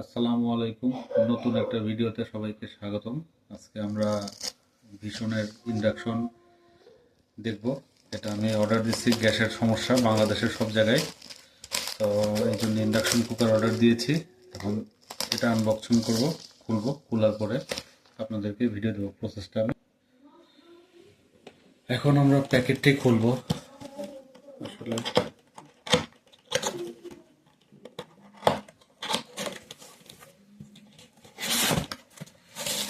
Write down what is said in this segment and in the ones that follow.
আসসালামু আলাইকুম। নতুন একটা ভিডিওতে সবাইকে স্বাগতম। আজকে আমরা ভীষণের ইন্ডাকশন দেখব। এটা আমি অর্ডার দিচ্ছি, গ্যাসের সমস্যা বাংলাদেশের সব জায়গায়, তো এই জন্য ইন্ডাকশন কুকার অর্ডার দিয়েছি। এখন এটা আনবক্সিং করব, খুলবো, খোলার পরে আপনাদেরকে ভিডিও দেবো প্রসেসটা। এখন আমরা প্যাকেটটি খুলবো। আসলে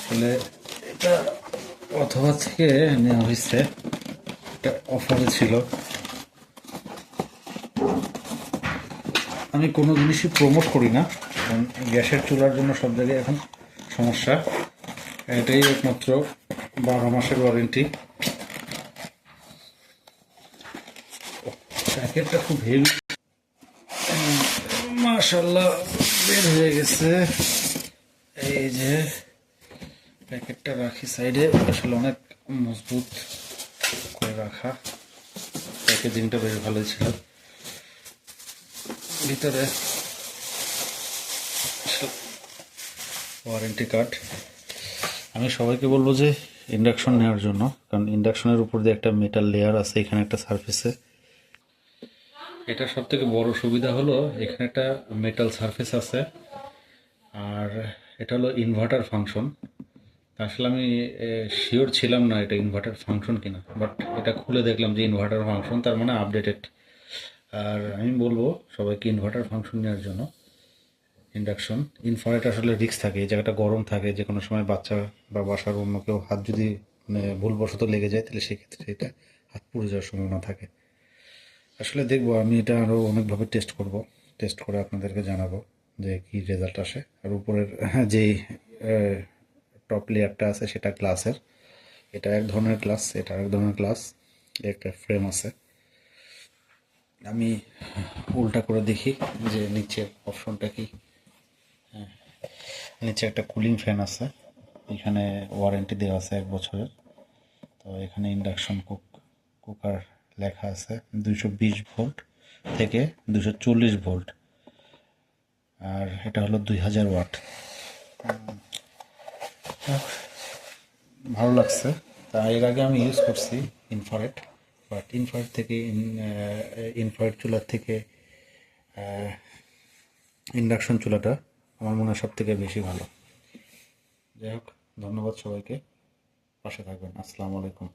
আসলে এটা অথবা থেকে নেওয়া হয়েছে, এটা অফারে ছিল। আমি কোনো জিনিসই প্রমোট করি না, কারণ গ্যাসের চুলার জন্য সব জায়গায় এখন সমস্যা। এটাই একমাত্র 12 মাসের ওয়ারেন্টি। প্যাকেটটা খুব হেভি, মাশাআল্লাহ বের হয়ে গেছে। এই যে প্যাকেটটা রাখি সাইডে, আসলে অনেক মজবুত করে রাখা। প্যাকেজিংটা বেশ ভালোই ছিল। ভিতরে ওয়ারেন্টি কার্ড। আমি সবাইকে বলবো যে ইন্ডাকশন নেওয়ার জন্য, কারণ ইন্ডাকশনের উপর দিয়ে একটা মেটাল লেয়ার আছে এখানে একটা সারফেসে। এটা সব থেকে বড় সুবিধা হলো এখানে একটা মেটাল সারফেস আছে, আর এটা হলো ইনভার্টার ফাংশন। আসলে আমি শিওর ছিলাম না এটা ইনভার্টার ফাংশন কিনা, বাট এটা খুলে দেখলাম যে ইনভার্টার ফাংশন, তার মানে আপডেটেড। আর আমি বলবো সবাইকে ইনভার্টার ফাংশন নেওয়ার জন্য। ইন্ডাকশন ইনফ্রারেড আসলে রিস্ক থাকে, এই জায়গাটা গরম থাকে, যে কোনো সময় বাচ্চা বা বাসার অন্য কেউ হাত যদি ভুলবশত লেগে যায়, তাহলে সেক্ষেত্রে এটা হাত পুড়ে যাওয়ার সম্ভাবনা থাকে। আসলে দেখবো, আমি এটা আরও অনেকভাবে টেস্ট করে আপনাদেরকে জানাবো যে কি রেজাল্ট আসে। আর উপরের যেই টপ লেয়ারটা আছে সেটা গ্লাসের, এটা এক ধরনের গ্লাস, এটা এক ধরনের গ্লাস, একটা ফ্রেম আছে। আমি উল্টা করে দেখি যে নিচের অপশনটা কি। নিচে একটা কুলিং ফ্যান আছে, এখানে ওয়ারেন্টি দেওয়া আছে 1 বছরের। তো এখানে ইন্ডাকশন কুকার লেখা আছে 220 ভোল্ট থেকে 240 ভোল্ট, আর এটা হলো 2000 ওয়াট। ভালো লাগছে। তা এর আগে আমি ইউজ করছি ইনফ্রারেড, বাট ইনফ্রারেড চুলার থেকে ইন্ডাকশন চুলাটা আমার মনে হয় সব থেকে বেশি ভালো। যাই হোক, ধন্যবাদ সবাইকে, পাশে থাকবেন। আসসালামু আলাইকুম।